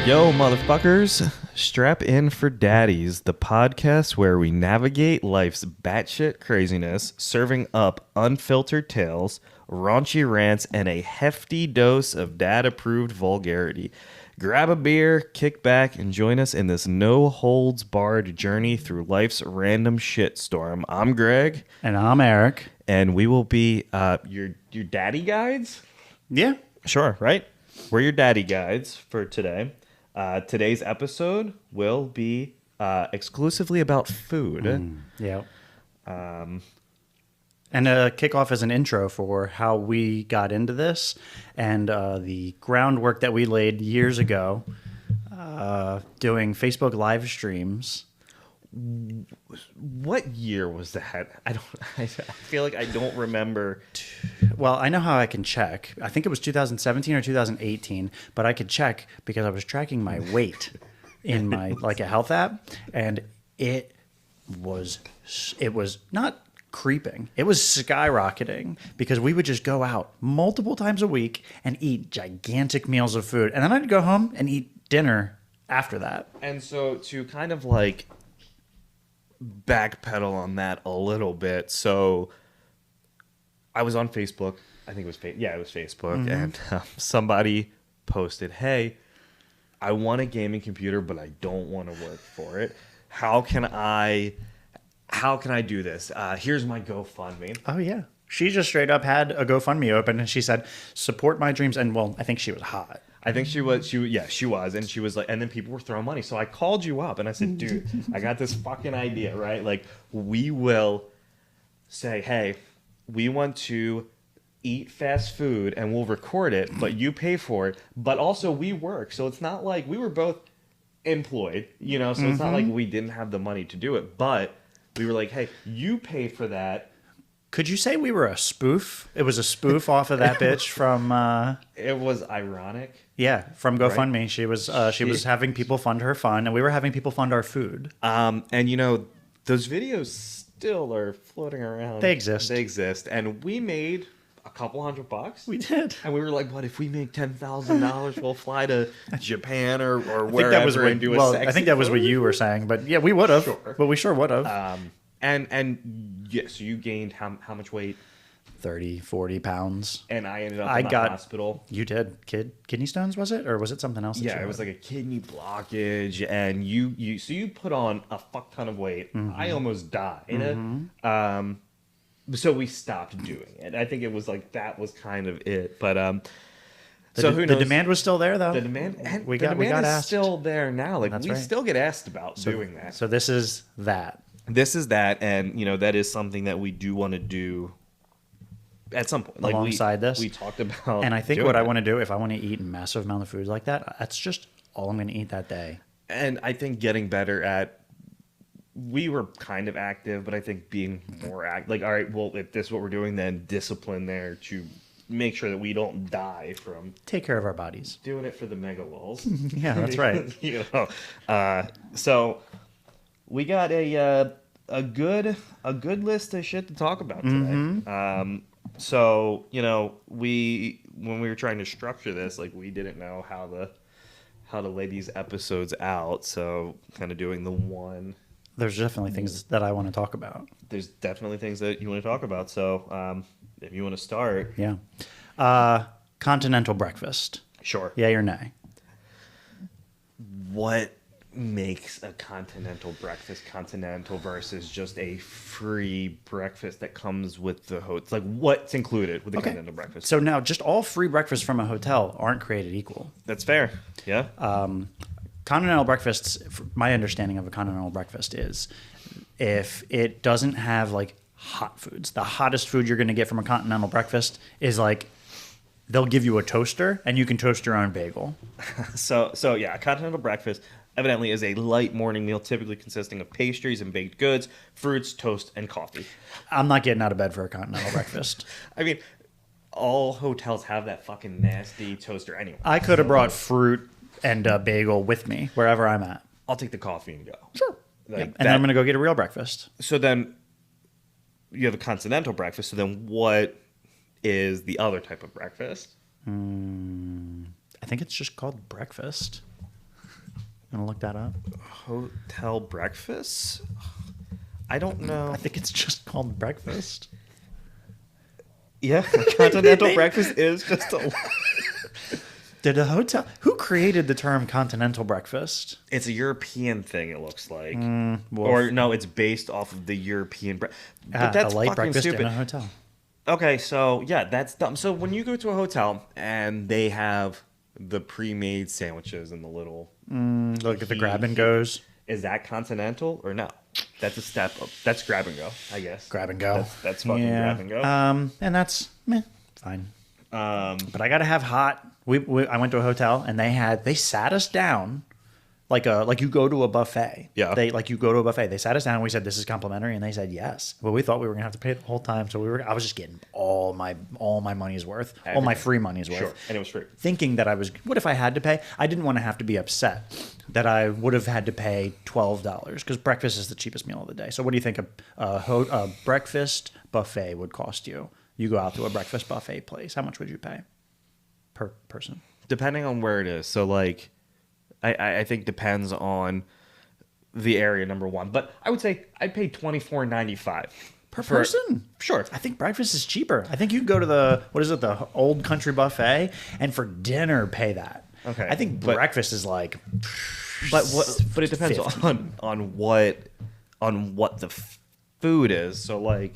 Yo, motherfuckers, strap in for Daddies, the podcast where we navigate life's batshit craziness, serving up unfiltered tales, raunchy rants, and a hefty dose of dad-approved vulgarity. Grab a beer, kick back, and join us in this no-holds-barred journey through life's random shitstorm. I'm Greg. And I'm Eric. And we will be your daddy guides? Yeah. Sure, right? We're your daddy guides for today. Today's episode will be exclusively about food. Yeah. And kick off as an intro for how we got into this and the groundwork that we laid years ago doing Facebook live streams. What year was that? I feel like I don't remember. Well, I know how I can check. I think it was 2017 or 2018, but I could check because I was tracking my weight in my like a health app, and it was not creeping. It was skyrocketing because we would just go out multiple times a week and eat gigantic meals of food, and then I'd go home and eat dinner after that. And so to kind of like backpedal on that a little bit, so I was on Facebook. I think it was it was Facebook, and somebody posted, "Hey, I want a gaming computer, but I don't want to work for it. How can I do this? Here's my GoFundMe." Oh yeah, she just straight up had a GoFundMe open, and she said, "Support my dreams." And well, I think she was hot. I think she was, and she was like, and then people were throwing money. So I called you up and I said, "Dude, I got this fucking idea, right? Like, we will say, hey, we want to eat fast food and we'll record it, but you pay for it. But also we work. So it's not like we were both employed, so it's not like we didn't have the money to do it. But we were like, hey, you pay for that." Could you say we were a spoof? It was a spoof off of that bitch from... It was ironic. Yeah, from GoFundMe. Right? She was having people fund her fun, and we were having people fund our food. And those videos still are floating around. They exist. And we made a couple $100. We did. And we were like, what if we make $10,000? We'll fly to Japan or wherever and do a sexy I think that was what you were saying. But yeah, we would have. Sure. But we sure would have. And yeah, so you gained how much weight? 30, 40 pounds. And I ended up in the hospital. You did. Kidney stones, was it? Or was it something else? Yeah, it was like a kidney blockage. And you put on a fuck ton of weight. I almost died. So we stopped doing it. I think it was like, that was kind of it. But so who knows? The demand was still there, though. The demand, and we the got demand is asked. still there now. Like, That's we right. still get asked about doing that. So this is that. This is that, and that is something that we do want to do at some point. Like alongside this, we talked about. And I think what I want to do, if I want to eat a massive amount of food like that, that's just all I'm going to eat that day. And I think getting better at. We were kind of active, but I think being more active. Like, all right, well, if this is what we're doing, then discipline there to make sure that we don't die from take care of our bodies. Doing it for the mega lulls. Yeah, that's right. So we got a good list of shit to talk about today. So when we were trying to structure this, like, we didn't know how to lay these episodes out. So kind of doing the one. There's definitely things that I want to talk about. There's definitely things that you want to talk about. So if you want to start, yeah, continental breakfast. Sure. Yay or nay? What makes a continental breakfast continental versus just a free breakfast that comes with the hotel? Like, what's included with the continental breakfast? So now, just all free breakfasts from a hotel aren't created equal. That's fair. Yeah. Continental breakfasts, my understanding of a continental breakfast is if it doesn't have like hot foods, the hottest food you're going to get from a continental breakfast is like they'll give you a toaster and you can toast your own bagel. So yeah, a continental breakfast evidently is a light morning meal typically consisting of pastries and baked goods, fruits, toast, and coffee. I'm not getting out of bed for a continental breakfast. I mean, all hotels have that fucking nasty toaster anyway. I could have brought fruit and a bagel with me wherever I'm at. I'll take the coffee and go. Sure. And then I'm going to go get a real breakfast. So then you have a continental breakfast. So then what is the other type of breakfast? I think it's just called breakfast. You want to look that up? Hotel breakfast? I don't know. I think it's just called breakfast. Yeah, continental breakfast is just a... Did a hotel... Who created the term continental breakfast? It's a European thing, it looks like. Well, Or, no, it's based off of the European... But that's a light fucking breakfast stupid. in a hotel. Okay, so, yeah, that's dumb. So when you go to a hotel and they have the pre-made sandwiches and the little... Look at the grab and goes. Is that continental or no? That's a step up. That's grab and go, I guess. Grab and go. That's fucking grab and go. And that's fine. But I gotta have hot. I went to a hotel and they sat us down like you go to a buffet. Yeah. You go to a buffet. They sat us down and we said, this is complimentary, and they said yes. Well, we thought we were gonna have to pay the whole time, so I was just getting all my money's worth, all my free money's worth. Sure, and it was free. Thinking that what if I had to pay? I didn't want to have to be upset that I would have had to pay $12 because breakfast is the cheapest meal of the day. So what do you think a breakfast buffet would cost you? You go out to a breakfast buffet place. How much would you pay per person? Depending on where it is. So, like, I think depends on the area, number one. But I would say I'd pay $24.95 per person. Sure. I think breakfast is cheaper. I think you can go to the Old Country Buffet, and for dinner pay that. Okay. I think breakfast is like... But it depends on what the food is. So, like...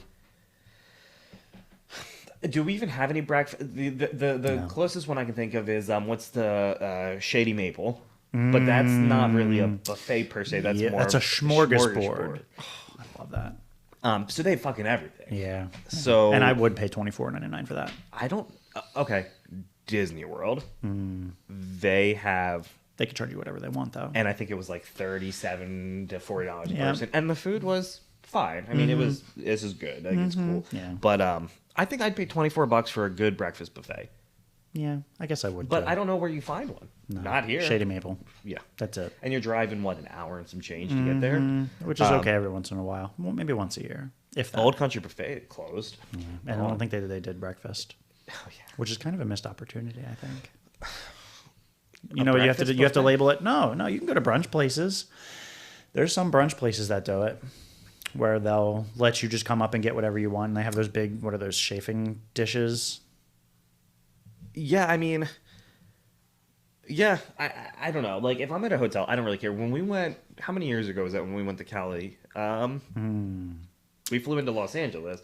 Do we even have any breakfast? The closest one I can think of is what's the Shady Maple, but that's not really a buffet per se. That's more. That's a smorgasbord. Oh, I love that. So they have fucking everything. Yeah. So and I would pay $24.99 for that. I don't. Okay, Disney World. They have. They can charge you whatever they want though. And I think it was like $37 to $40 a Yeah. person, and the food was fine. I mean, this is good. Like, it's cool. Yeah. But I think I'd pay $24 for a good breakfast buffet. Yeah, I guess I would. But too. I don't know where you find one. No. Not here. Shady Maple. Yeah. That's it. And you're driving, an hour and some change to get there? Which is okay every once in a while. Well, maybe once a year. If that. Old Country Buffet closed. Yeah. And I don't think they did breakfast. Oh, yeah. Which is kind of a missed opportunity, I think. You A know what you have to do? breakfast You have to buffet? label it. No, you can go to brunch places. There's some brunch places that do it, where they'll let you just come up and get whatever you want. And they have those big, what are those, chafing dishes? Yeah, I mean... Yeah, I don't know. Like, if I'm at a hotel, I don't really care. When we went... How many years ago was that when we went to Cali? We flew into Los Angeles.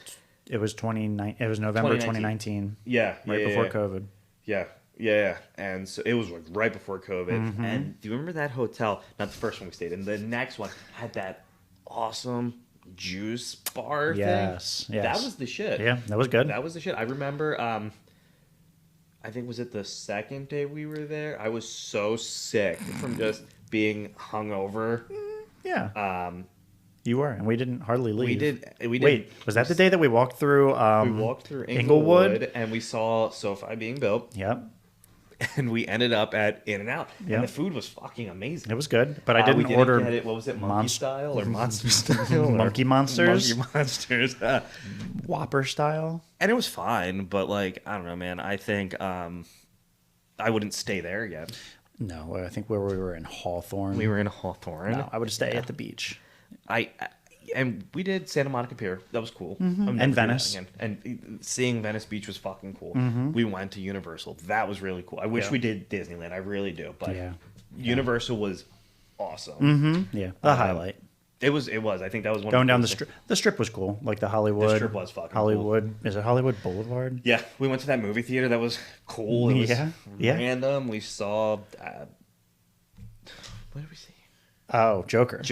It was November 2019. Yeah. Right before COVID. Yeah. And so it was like right before COVID. And do you remember that hotel? Not the first one we stayed in. The next one had that awesome juice bar thing. Yes. That was the shit. Yeah, that was good. That was the shit. I remember, I think was it the second day we were there? I was so sick from just being hungover. Yeah. You were, and we didn't hardly leave. We did. Wait, was that the day that we walked through? We walked through Inglewood, and we saw SoFi being built. Yep. And we ended up at In-N-Out. Yeah. And the food was fucking amazing. It was good, but I we didn't order. Get it. What was it? Monkey style or monster style? Monkey monsters. Monkey monsters. Whopper style. And it was fine, but like I don't know, man. I think I wouldn't stay there again. No, I think where we were in Hawthorne. We were in Hawthorne. No, I would stay at the beach. And we did Santa Monica Pier. That was cool. And Venice. And seeing Venice Beach was fucking cool. We went to Universal. That was really cool. I wish we did Disneyland. I really do. But Universal was awesome. Yeah, the highlight. It was. I think that was one Going of the down the coolest strip. The strip was cool, like the Hollywood. The strip was fucking Hollywood. Cool. Is it Hollywood Boulevard? Yeah, we went to that movie theater. That was cool. It was random. We saw. What did we see? Oh, Joker.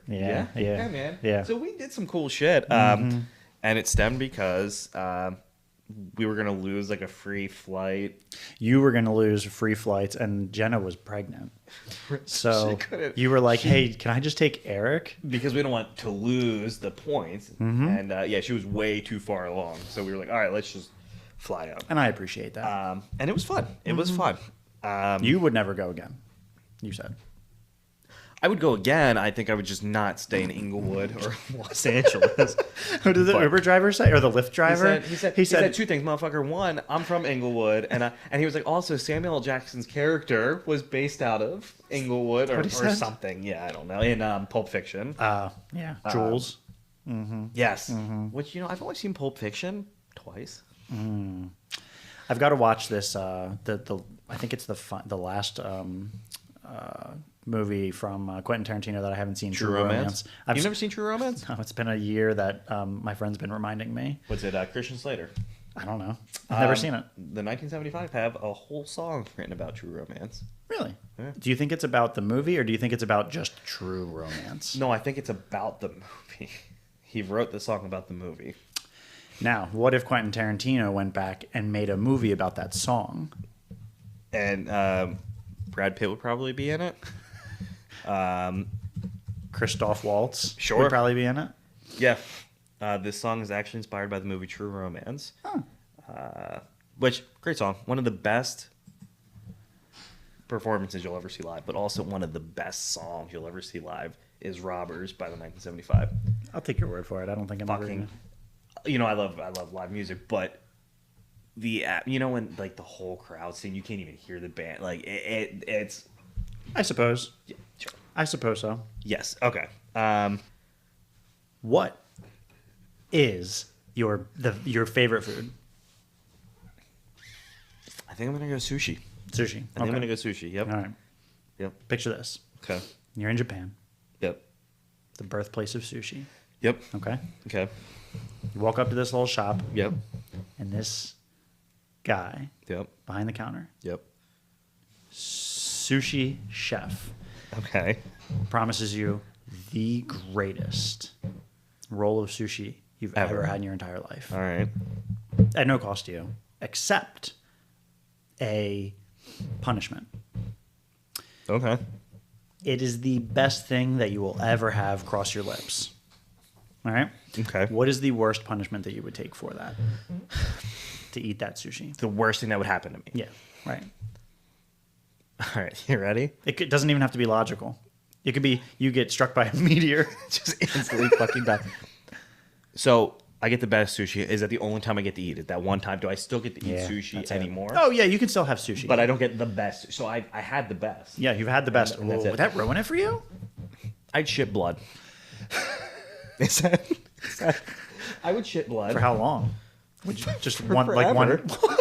Yeah, man. Yeah. So we did some cool shit. And it stemmed because we were gonna lose like a free flight. You were gonna lose free flights, and Jenna was pregnant. So you were like, "Hey, can I just take Eric?" Because we don't want to lose the points. And she was way too far along. So we were like, "All right, let's just fly up." And I appreciate that. And it was fun. It was fun. You would never go again. You said. I would go again. I think I would just not stay in Inglewood or Los Angeles. What did the Uber driver say, or the Lyft driver? He said two things, motherfucker. One, I'm from Inglewood, and he was like, also Samuel L. Jackson's character was based out of Inglewood or something. Yeah, I don't know. In Pulp Fiction. Yeah, Jules. Yes. Which I've only seen Pulp Fiction twice. I've got to watch this. I think it's the last movie from Quentin Tarantino that I haven't seen. True Romance. You've never seen True Romance? No, it's been a year that my friend's been reminding me. What's it? Christian Slater. I don't know. I've never seen it. The 1975 have a whole song written about True Romance. Really? Yeah. Do you think it's about the movie, or do you think it's about just true romance? No, I think it's about the movie. He wrote the song about the movie. Now, what if Quentin Tarantino went back and made a movie about that song? And Brad Pitt would probably be in it. Christoph Waltz Sure. would probably be in it. Yeah. This song is actually inspired by the movie True Romance. Oh. Which, great song. One of the best performances you'll ever see live, but also one of the best songs you'll ever see live is Robbers by the 1975. I'll take your word for it. I don't think I'm ever gonna... I love live music, but when like the whole crowd sing, you can't even hear the band. Like it's. I suppose. Yeah, sure. I suppose so. Yes. Okay. What is your favorite food? I think I'm gonna go sushi. Sushi. I think I'm gonna go sushi. Yep. All right. Yep. Picture this. Okay. You're in Japan, Yep. the birthplace of sushi. Yep. Okay. Okay. You walk up to this little shop, Yep. and this guy Yep. behind the counter, Yep. sushi chef, Okay. promises you the greatest roll of sushi you've ever had in your entire life. All right. At no cost to you, except a punishment. Okay. It is the best thing that you will ever have cross your lips. All right? Okay. What is the worst punishment that you would take for that? To eat that sushi? The worst thing that would happen to me. Yeah, right. All right. You ready? It doesn't even have to be logical. It could be you get struck by a meteor. Just instantly fucking die. So I get the best sushi. Is that the only time I get to eat it? That one time? Do I still get to eat sushi anymore? Oh, yeah, you can still have sushi. But I don't get the best. So I had the best. Yeah, you've had the best. And that's Would it. that ruin it for you? I'd shit blood. Is that? I would shit blood. For how long? Would you just For one like one? forever.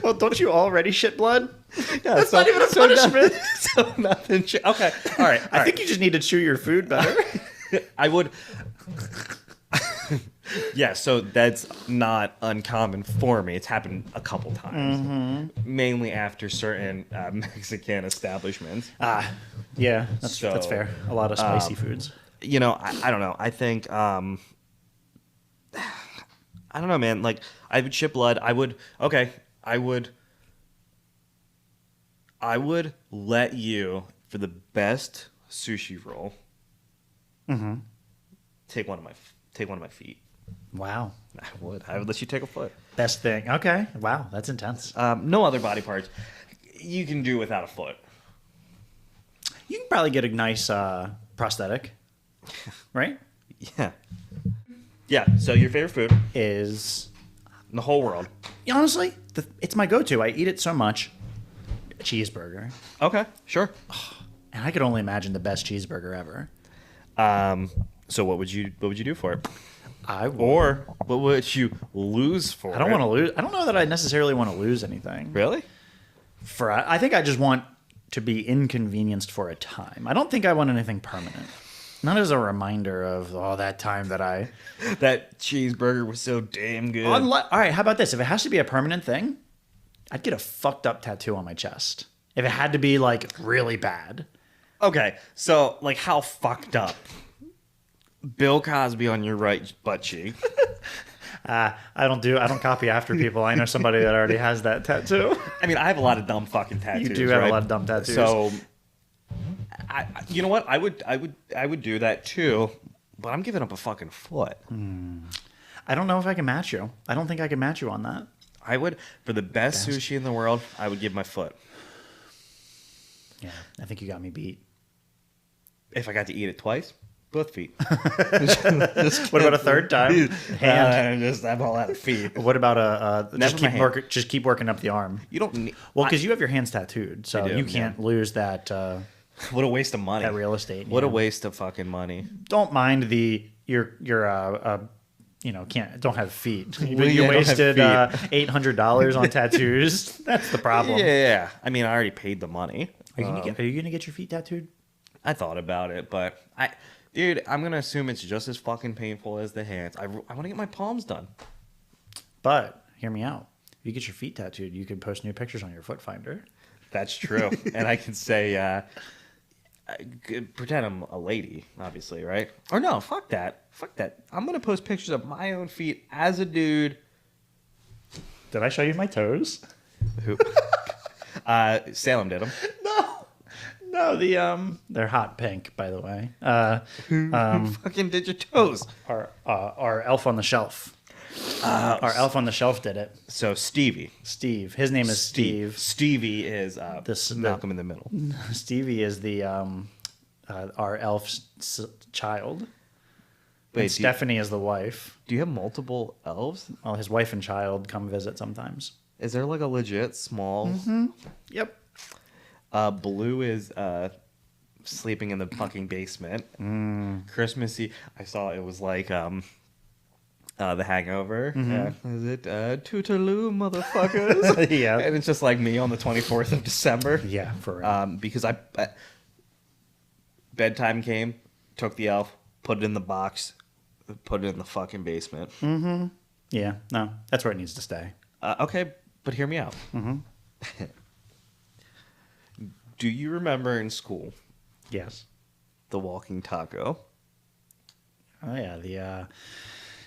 Well, don't you already shit blood? Yeah, That's not even a punishment. So nothing. Okay. All right. I think you just need to chew your food better. I would. Yeah, so that's not uncommon for me. It's happened a couple times, mainly after certain Mexican establishments. Yeah, that's fair. A lot of spicy foods. I don't know. I think I don't know, man. Like I would shit blood. I would let you, for the best sushi roll, take one of my feet. Wow. I would let you take a foot. Best thing. Okay. Wow, that's intense. No other body parts. You can do without a foot. You can probably get a nice prosthetic, right? Yeah. Yeah. So your favorite food Is in the whole world? honestly, it's my go-to. I eat it so much. A cheeseburger, Okay. Sure. and I could only imagine the best cheeseburger ever. So what would you do for it? I would. Or what would you lose for it? I don't want to lose. I don't know that I necessarily want to lose anything. Really? I think I just want to be inconvenienced for a time. I don't think I want anything permanent. Not as a reminder of that time that I. That cheeseburger was so damn good. All right, how about this? If it has to be a permanent thing, I'd get a fucked up tattoo on my chest. If it had to be like really bad. Okay, so like how fucked up? Bill Cosby on your right butt cheek. I don't copy after people. I know somebody that already has that tattoo. I mean, I have a lot of dumb fucking tattoos. You do have a lot of dumb tattoos. So, you know what? I would do that too, but I'm giving up a fucking foot. I don't know if I can match you. I don't think I can match you on that. I would, for the best sushi in the world, I would give my foot. Yeah, I think you got me beat. If I got to eat it twice, both feet. What about a third time? Hand. I'm all out of feet. What about just keep working up the arm? You don't need... Well, because you have your hands tattooed, so you can't lose that. What a waste of money. That real estate. What a waste of fucking money. Don't mind your don't have feet. Well, You yeah, wasted $800 on tattoos. That's the problem. Yeah. I mean, I already paid the money. Are you gonna get your feet tattooed? I thought about it, but dude, I'm gonna assume it's just as fucking painful as the hands. I want to get my palms done. But hear me out. If you get your feet tattooed, you can post new pictures on your foot finder. That's true, and I can say, pretend I'm a lady, obviously, right? Or no, fuck that. I'm gonna post pictures of my own feet as a dude. Did I show you my toes? Who? Salem did them. No, they're hot pink, by the way. Who fucking did your toes? Our elf on the shelf. Our elf on the shelf did it. So Steve. His name is Steve. Stevie is Malcolm in the Middle. Stevie is the our elf's child. Wait, and Stephanie is the wife. Do you have multiple elves? Well, his wife and child come visit sometimes. Is there like a legit small? Mm-hmm. Yep. Blue is sleeping in the fucking basement. Christmas Eve, I saw it was like The Hangover. Mm-hmm. Is it Tootaloo, motherfuckers? Yeah. And it's just like me on the 24th of December. Yeah, for real. Because bedtime came, took the elf, put it in the box, put it in the fucking basement. Mm-hmm. Yeah, no, that's where it needs to stay. Okay, but hear me out. Mm-hmm. Do you remember in school Yes. the walking taco? Oh yeah,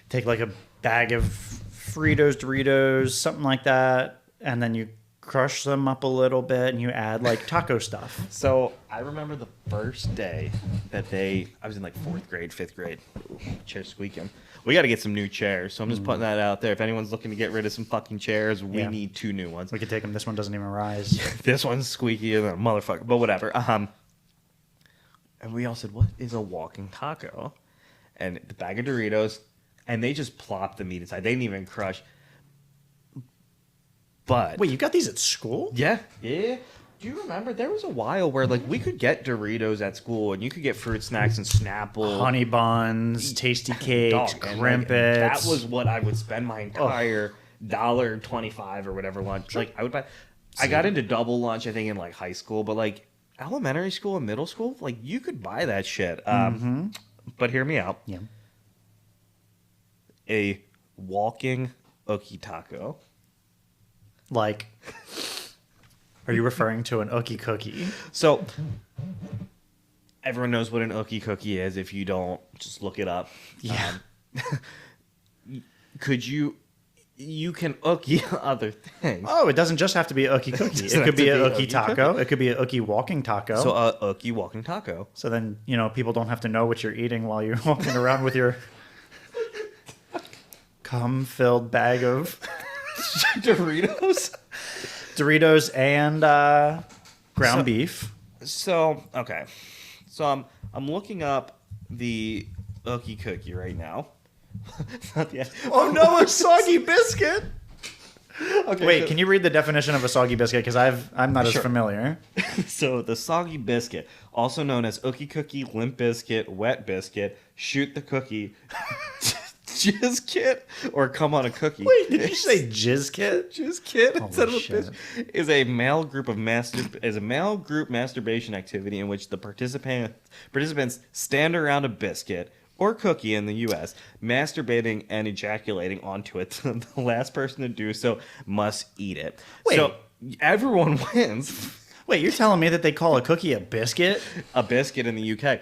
take like a bag of Fritos, Doritos, something like that, and then you crush them up a little bit and you add like taco stuff. So I remember the first day that I was in like 4th grade, 5th grade. Ooh, chair's squeaking. We got to get some new chairs. So I'm just putting that out there. If anyone's looking to get rid of some fucking chairs, we need 2 new ones. We could take them. This one doesn't even rise. This one's squeaky and a motherfucker, but whatever. And we all said, what is a walking taco? And the bag of Doritos, and they just plopped the meat inside. They didn't even crush. But Wait, you got these at school? yeah. Do you remember there was a while where like we could get Doritos at school and you could get fruit snacks and Snapple, Honey buns, tasty cakes, crimpets. That was what I would spend my entire $1.25 or whatever lunch. Like I would buy. I got into double lunch I think in like high school, but like elementary school and middle school, like you could buy that shit. But hear me out. Yeah. A walking Ookie taco. Like, are you referring to an Ookie cookie? So, everyone knows what an Ookie cookie is. If you don't, just look it up. Yeah. Could you can Ookie other things. Oh, it doesn't just have to be an Ookie cookie. It could be an Ookie taco. It could be an Ookie walking taco. So, a Ookie walking taco. So then, people don't have to know what you're eating while you're walking around with your cum-filled bag of Doritos and ground beef. So, okay. So, I'm looking up the Ookie cookie right now. Oh no, a soggy biscuit! Okay, Wait, can you read the definition of a soggy biscuit? Because I'm not as familiar. So the soggy biscuit, also known as Ookie cookie, limp biscuit, wet biscuit, shoot the cookie, jizz kit, or come on a cookie. Wait, did you say jizz kit? Jizz kit Holy instead of a shit. bitch is a male group masturbation activity in which the participants stand around a biscuit or cookie in the U.S., masturbating and ejaculating onto it. The last person to do so must eat it. Wait. So everyone wins. Wait, you're telling me that they call a cookie a biscuit? A biscuit in the UK,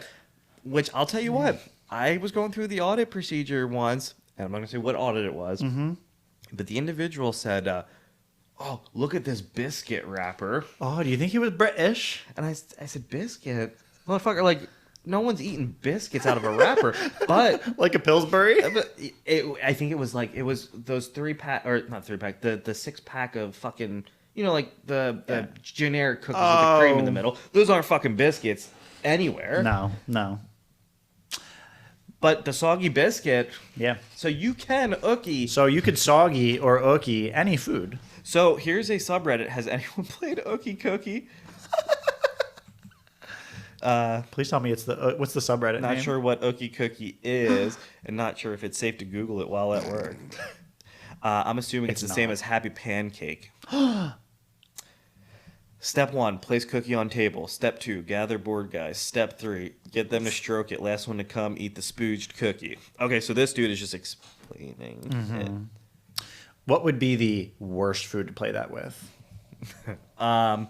which I'll tell you what, I was going through the audit procedure once, and I'm not going to say what audit it was, but the individual said, oh, look at this biscuit wrapper. Oh, do you think he was British? And I said, biscuit? Motherfucker, like, no one's eating biscuits out of a wrapper, but Like a Pillsbury? I think it was those 3-pack, or not 3-pack, the 6-pack of fucking, like the generic cookies with the cream in the middle. Those aren't fucking biscuits. anywhere. No. But the soggy biscuit, Yeah. so you can ookie. So you could soggy or ookie any food. So here's a subreddit. Has anyone played Ookie Cookie? Please tell me it's the what's the subreddit Not name? sure what Ookie Cookie is, and not sure if it's safe to Google it while at work. I'm assuming it's the same as Happy Pancake. Step 1, place cookie on table. Step 2, gather board guys. Step 3, get them to stroke it. Last one to come, eat the spooged cookie. Okay, so this dude is just explaining it. What would be the worst food to play that with? I'm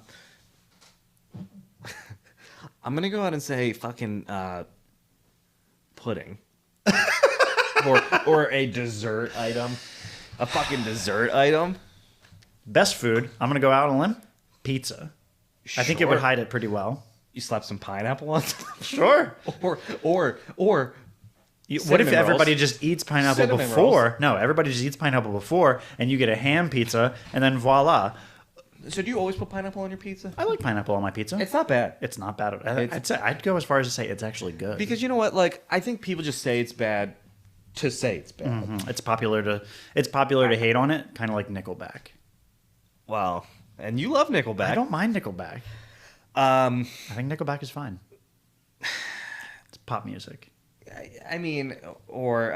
gonna go out and say fucking pudding, or a dessert item, a fucking dessert item. Best food. I'm gonna go out on a limb. Pizza. I think it would Sure. hide it pretty well. You slap some pineapple on top. Sure. or What if cinnamon everybody rolls. just eats pineapple Cinnamon before? rolls. No, everybody just eats pineapple before, and you get a ham pizza, and then voila. So do you always put pineapple on your pizza? I like pineapple on my pizza. It's not bad. It's not bad. I'd go as far as to say it's actually good. Because you know what? Like, I think people just say it's bad to say it's bad. It's popular to hate on it, kind of like Nickelback. Wow. And you love Nickelback. I don't mind Nickelback. I think Nickelback is fine. It's pop music. I mean, or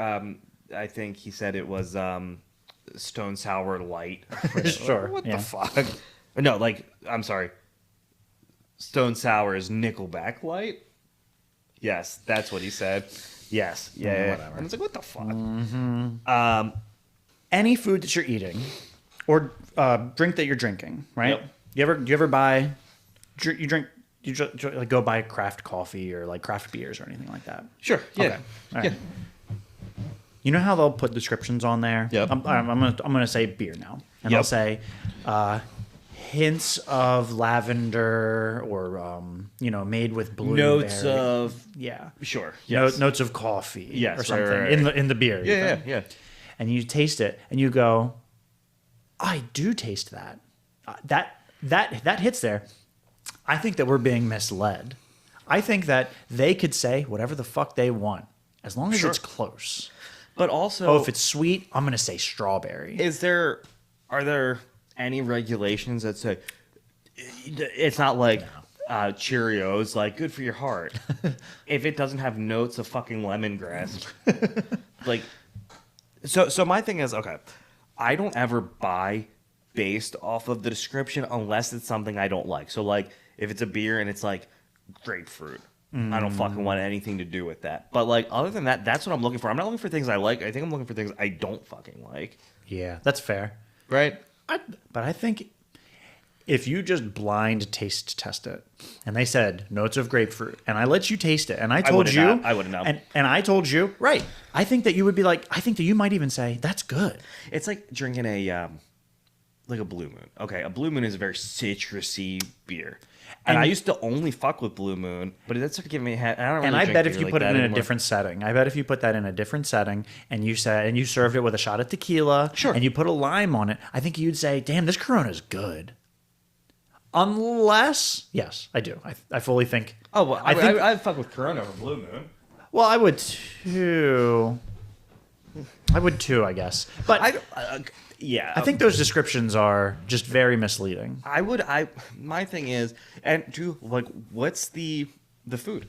I think he said it was Stone Sour Light. Sure. What yeah. the fuck? No, like, I'm sorry. Stone Sour is Nickelback Light? Yes, that's what he said. Yes. Yeah. Whatever. And it's like, what the fuck? Any food that you're eating, or drink that you're drinking, right? Yep. Do you ever buy? You like go buy craft coffee or like craft beers or anything like that? Sure. Yeah. Okay. All right. You know how they'll put descriptions on there? Yep. I'm gonna say beer now, and Yep. they'll say hints of lavender or made with blueberry. Notes of... Yeah. Sure. Yes. Notes of coffee. Yes, Or right, something right, right. in the beer. Yeah, yeah. And you taste it, and you go, I do taste that. That hits there. I think that we're being misled. I think that they could say whatever the fuck they want, as long as Sure. it's close. But also... Oh, if it's sweet, I'm gonna say strawberry. Are there any regulations that say it's not like Cheerios, like good for your heart, if it doesn't have notes of fucking lemongrass? Like, so my thing is, okay, I don't ever buy based off of the description unless it's something I don't like. So like, if it's a beer and it's like grapefruit, I don't fucking want anything to do with that. But like, other than that, that's what I'm looking for. I'm not looking for things I like. I think I'm looking for things I don't fucking like. Yeah, that's fair. Right? But I think if you just blind taste test it, and they said notes of grapefruit, and I let you taste it, and I told you, I wouldn't know. and I told you, right? I think that you would be like, I think that you might even say that's good. It's like drinking a like a Blue Moon. Okay, a Blue Moon is a very citrusy beer. And I used to only fuck with Blue Moon, but that's giving me. I don't really And I drink bet if beer you like put it that in anymore. a different setting, I bet if you put that in a different setting, and you served it with a shot of tequila, Sure. and you put a lime on it, I think you'd say, "Damn, this Corona's good." Unless, yes, I do. I fully think. Oh, well, I'd fuck with Corona over Blue Moon. Well, I would too. I guess. But Yeah, I think those descriptions are just very misleading. My thing is, and to like, what's the food?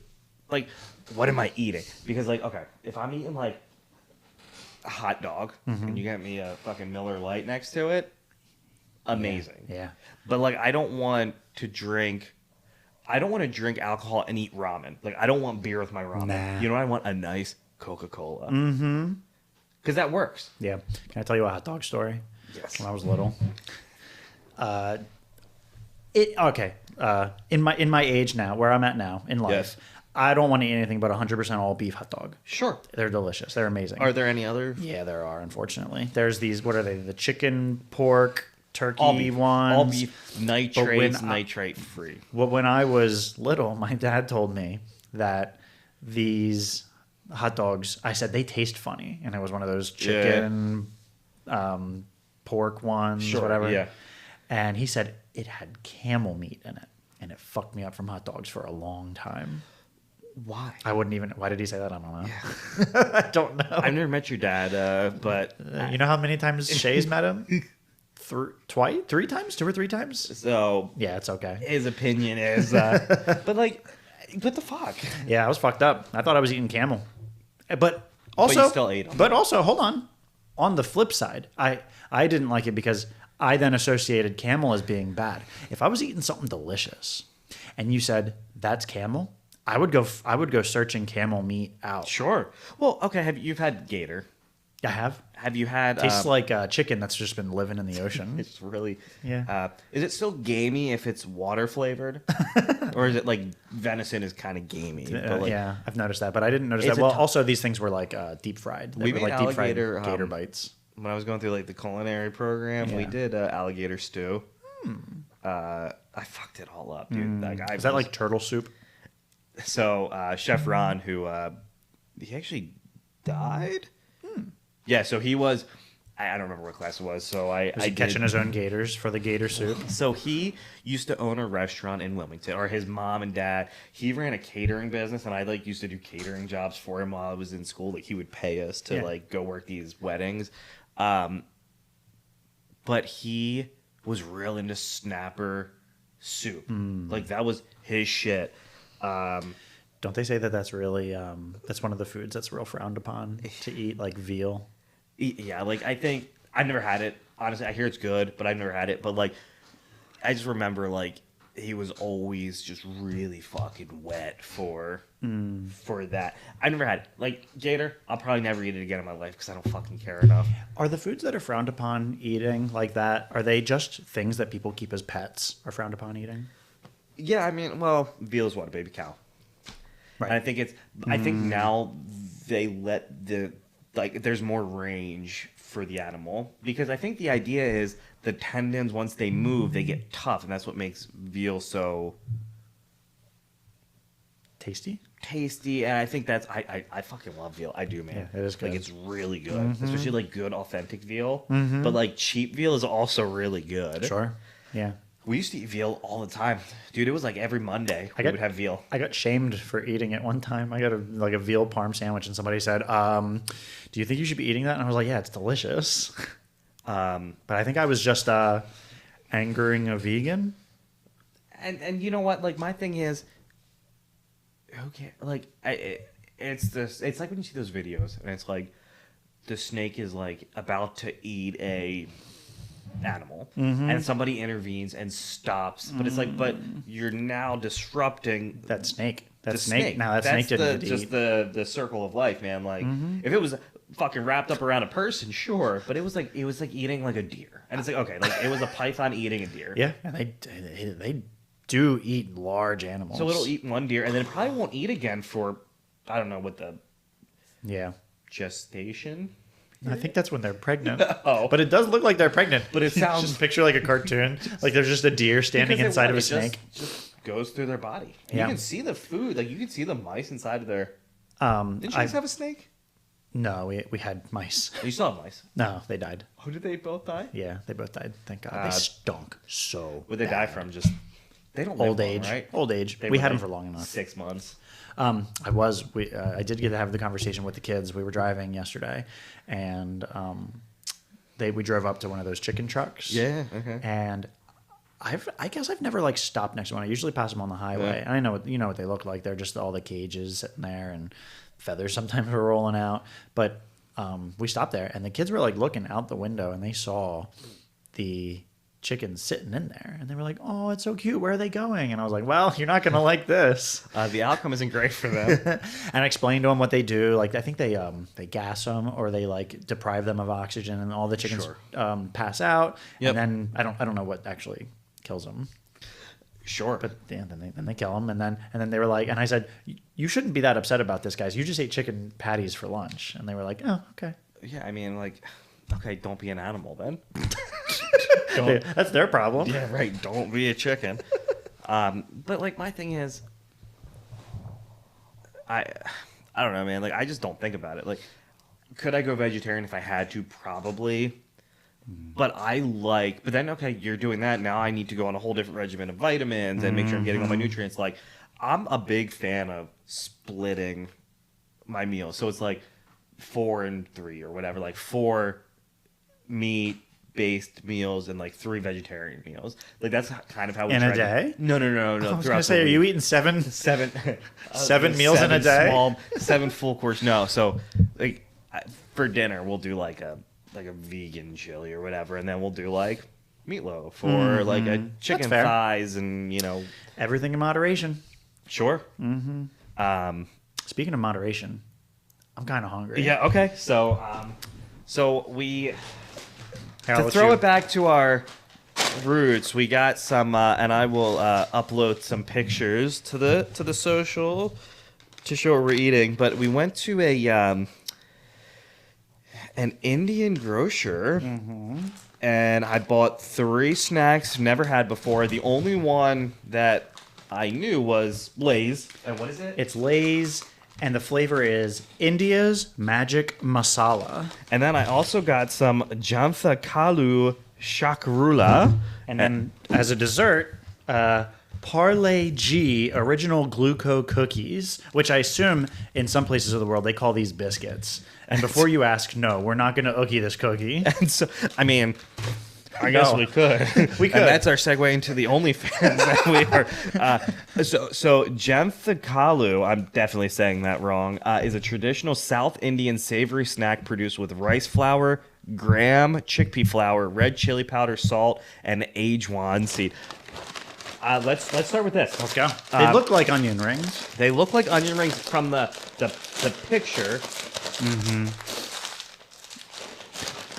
Like, what am I eating? Because like, okay, if I'm eating like a hot dog and you got me a fucking Miller Lite next to it, amazing. Yeah. But like, I don't want to drink alcohol and eat ramen. Like, I don't want beer with my ramen. Nah. You know what I want? A nice Coca-Cola. Mm-hmm. Because that works. Yeah. Can I tell you a hot dog story? Yes. When I was little. In my age now, where I'm at now in life, Yes. I don't want to eat anything but 100% all beef hot dog. Sure. They're delicious. They're amazing. Are there any other? Yeah, there are, unfortunately. There's these, what are they? The chicken, pork, turkey All beef. ones. All beef. Nitrates, when nitrate free. Well, when I was little, my dad told me that these hot dogs, I said, they taste funny. And it was one of those chicken, pork ones, Sure, whatever. yeah. And he said it had camel meat in it. And it fucked me up from hot dogs for a long time. Why? I wouldn't even. Why did he say that? I don't know. Yeah. I don't know. I've never met your dad, but You know how many times Shay's met him? Three times? 2 or 3 times? so Yeah, it's okay. his opinion is, but like, what the fuck? Yeah, I was fucked up. I thought I was eating camel, but also, you still ate 'em. But also, hold on. On the flip side, I didn't like it because I then associated camel as being bad. If I was eating something delicious, and you said that's camel, I would go searching camel meat out. Sure. Well, okay. You've had gator? I have. Have you had? Tastes like chicken that's just been living in the ocean. It's really. Yeah. Is it still gamey if it's water flavored, or is it like venison is kind of gamey? But like, Yeah, I've noticed that, but I didn't notice Is that. it Well, t- also these things were like deep fried. They We were made like deep fried alligator, gator bites. when I was going through like the culinary program, we Yeah. did alligator stew. I fucked it all up, dude. Like, Is that like turtle soup? so? Chef Ron, who he actually died. Yeah, so he was. I don't remember what class it was. So I Was he catching his own gators for the gator soup? So he used to own a restaurant in Wilmington, or his mom and dad. He ran a catering business, and I like used to do catering jobs for him while I was in school. Like he would pay us to like go work these weddings. But he was real into snapper soup. Like that was his shit. Don't they say that that's really that's one of the foods that's real frowned upon to eat, like veal? Yeah, like I think I've never had it. Honestly, I hear it's good, but I've never had it. But like, I just remember like he was always just really fucking wet for that. I never had it. Like gator, I'll probably never eat it again in my life because I don't fucking care enough. Are the foods that are frowned upon eating like that, are they just things that people keep as pets are frowned upon eating? Yeah, I mean, well, veal is what, a baby cow. Right. And I think it's. I think now they let there's more range for the animal because I think the idea is the tendons once they move they get tough and that's what makes veal so Tasty? tasty. And I think that's I fucking love veal. I do, man. Yeah, it is good. Like it's really good, especially like good authentic veal. But like cheap veal is also really good. Sure. Yeah. We used to eat veal all the time, dude. It was like every Monday we would have veal. I got shamed for eating it one time. I got a veal parm sandwich, and somebody said, "Do you think you should be eating that?" And I was like, "Yeah, it's delicious." But I think I was just angering a vegan. And you know what? Like my thing is, okay, like it's this. It's like when you see those videos, and it's like the snake is like about to eat a animal and somebody intervenes and stops, but it's like, but you're now disrupting That snake. the That snake. Now that That's snake didn't just eat. the circle of life, man. Like if it was fucking wrapped up around a person, sure, but it was like eating like a deer, and it's like okay, like it was a python eating a deer. Yeah, and they do eat large animals. So it'll eat one deer, and then it probably won't eat again for I don't know what the Yeah. gestation. I think that's when they're pregnant. Oh. But it does look like they're pregnant. But it sounds- Just picture like a cartoon. Like there's just a deer standing Because inside of a it just- snake. just goes through their body. And Yeah. You can see the food, like you can see the mice inside of their. Didn't you I guys have a snake? No, we had mice. You still have mice. No, they died. Oh, did they both die? Yeah, they both died. Thank God. They stunk so. Would they bad. die from just? They don't live Old long, age? right? Old age. They We were had them like for long enough. 6 months. I did get to have the conversation with the kids. We were driving yesterday, and we drove up to one of those chicken trucks. Yeah, okay. And I guess I've never like stopped next to one. I usually pass them on the highway. Yeah. And I know what they look like. They're just all the cages sitting there, and feathers sometimes are rolling out. But we stopped there, and the kids were like looking out the window, and they saw the chickens sitting in there, and they were like, "Oh, it's so cute. Where are they going?" And I was like, "Well, you're not gonna like this." The outcome isn't great for them. And I explained to them what they do. Like I think they gas them, or they like deprive them of oxygen, and all the chickens Sure. pass out. Yep. And then I don't know what actually kills them. Sure. But yeah, then they kill them, and then they were like, and I said, "You shouldn't be that upset about this, guys. You just ate chicken patties for lunch." And they were like, "Oh, okay." Yeah, I mean, like, okay, don't be an animal then. That's their problem. Yeah, right. Don't be a chicken. But like, my thing is, I don't know, man. Like, I just don't think about it. Like, could I go vegetarian if I had to? Probably. But but then, okay, you're doing that. Now I need to go on a whole different regimen of vitamins and make sure I'm getting all my nutrients. Like, I'm a big fan of splitting my meals. So it's like 4 and 3 or whatever, like 4 meat based meals and like 3 vegetarian meals. Like that's kind of how we In a try day? No. I was gonna say, are you eating seven meals in a day? 7 full course. No, so like for dinner we'll do like a vegan chili or whatever, and then we'll do like meatloaf or like a chicken thighs, and Everything in moderation. Sure. Speaking of moderation, I'm kind of hungry. Yeah. Okay. So we. Harold, To throw it back to our roots, we got some, and I will upload some pictures to the social to show what we're eating. But we went to an Indian grocer, and I bought 3 snacks never had before. The only one that I knew was Lay's. And what is it? It's Lay's. And the flavor is India's Magic Masala. And then I also got some Jantha Kalu Shakrula. And then as a dessert, Parle G Original Gluco Cookies, which I assume in some places of the world they call these biscuits. And before you ask, no, we're not going to ookie this cookie. And so, I mean, I guess we could. We could. And that's our segue into the OnlyFans that we are. So Jamthakalu, I'm definitely saying that wrong, is a traditional South Indian savory snack produced with rice flour, gram, chickpea flour, red chili powder, salt, and Ajwan seed. Let's start with this. Let's go. They look like onion rings. They look like onion rings from the picture.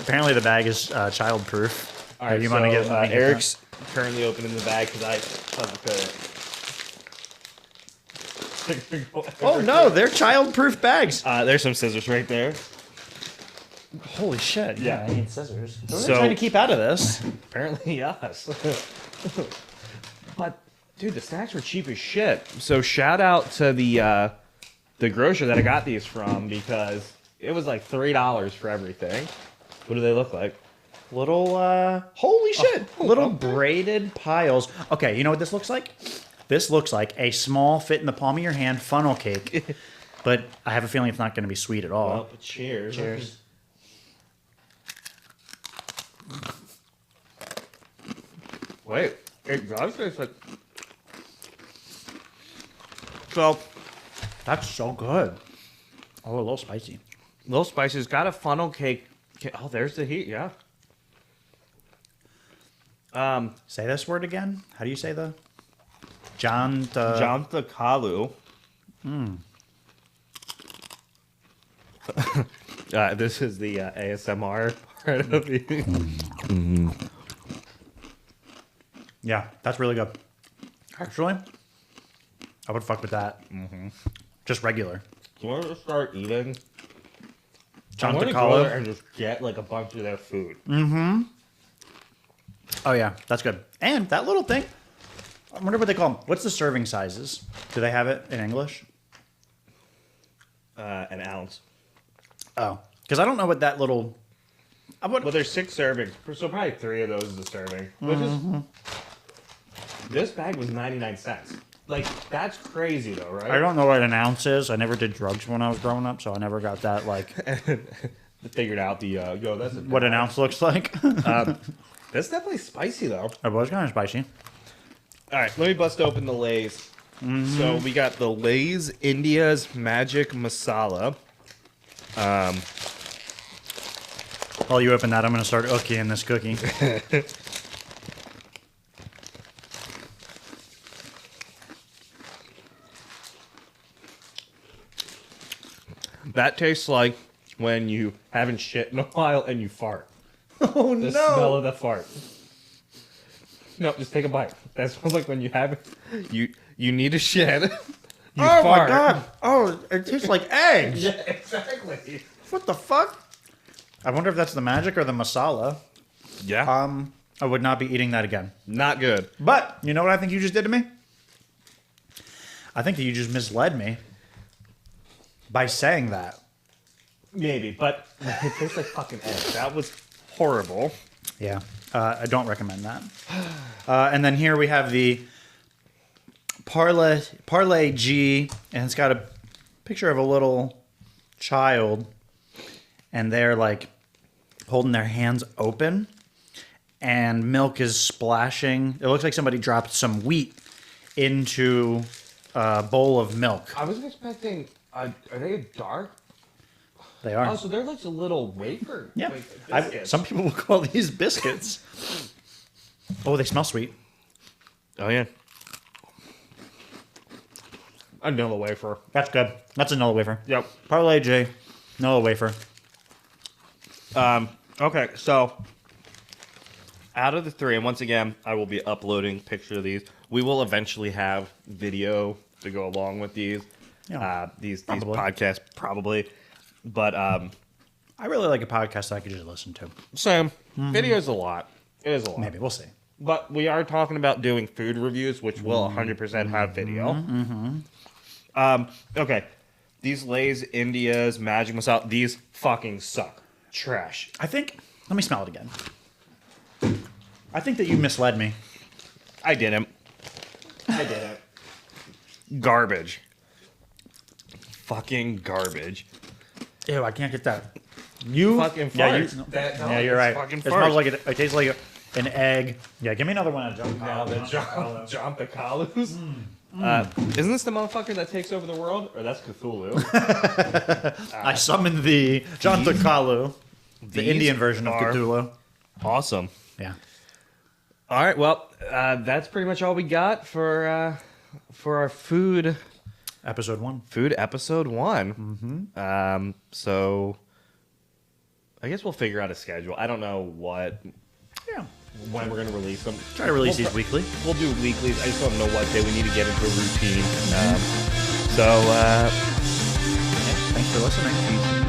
Apparently the bag is child-proof. All right, you want to get Eric's currently opening the bag because I put. Oh no, they're child-proof bags. There's some scissors right there. Holy shit! Yeah, I need scissors. So So- they're trying to keep out of this. Apparently, yes. But dude, the snacks were cheap as shit. So shout out to the grocer that I got these from because it was like $3 for everything. What do they look like? Little, holy shit! Little okay. braided piles. Okay, you know what this looks like? This looks like a small, fit in the palm of your hand funnel cake. But I have a feeling it's not going to be sweet at all. Well, cheers. Cheers. Wait, it does taste like. So, That's so good. Oh, a little spicy. little spicy. It's got a funnel cake. Oh, there's the heat. Yeah. Say this word again. How do you say the? Janta. Janta Kalu. This is the ASMR part of the. Yeah, that's really good. Actually, I would fuck with that. Just regular. You want to start eating? I Janta want to go Kalu. there and just get like a bunch of their food. Oh yeah, that's good. And that little thing. I wonder what they call them. What's the serving sizes? Do they have it in English? An ounce. Oh, because I don't know what that little. Well, there's 6 servings, so probably 3 of those is a serving. Which is this bag was 99 cents. Like that's crazy though, right? I don't know what an ounce is. I never did drugs when I was growing up, so I never got that like Figured out the that's a what an ounce looks like. That's definitely spicy though. It was kind of spicy. All right, let me bust open the Lay's. So we got the Lay's India's Magic Masala. While you open that, I'm going to start ookieing this cookie. That tastes like when you haven't shit in a while and you fart. Oh The smell of the fart. No, just take a bite. That smells like when you haven't. You need a shit. You Oh fart. my god! Oh, it tastes like eggs. Yeah, exactly. What the fuck? I wonder if that's the magic or the masala. Yeah. I would not be eating that again. Not good. But you know what I think you just did to me? I think that you just misled me by saying that. Maybe, but it tastes like fucking eggs. That was horrible. Yeah, I don't recommend that. And then here we have the Parlay G, and it's got a picture of a little child, and they're like holding their hands open, and milk is splashing. It looks like somebody dropped some wheat into a bowl of milk. I was expecting. Are they dark? They are. Oh, so they're like a little wafer. Yeah. Like biscuits. Some people will call these biscuits. Oh, they smell sweet. Oh yeah. Another wafer. That's good. That's another wafer. Yep. Parlay J, another wafer. Okay, so out of the three, and once again, I will be uploading pictures of these. We will eventually have video to go along with these. Yeah, these probably. podcasts probably, but I really like a podcast that I could just listen to. Sam, video is a lot. It is a lot. Maybe we'll see. But we are talking about doing food reviews, which will 100% have video. Okay, these Lay's, India's, Magic Masala, these fucking suck. Trash. I think. Let me smell it again. I think that you misled me. I didn't. Garbage. Fucking garbage. Ew, I can't get that. You Fucking yeah, farts. yeah, you're right. Fucking It smells farts. like it tastes like an egg. Yeah, give me another one. Now the John Picalus. Isn't this the motherfucker that takes over the world? Or that's Cthulhu? I summoned the John Takalu, the these Indian version of are- Cthulhu. Awesome. Yeah. All right, well, that's pretty much all we got for our food Episode 1. episode 1. So I guess we'll figure out a schedule. I don't know Yeah. when we're gonna release them. Try to release these weekly. We'll do weeklies. I just don't know what day we need to get into a routine. So Thanks for listening.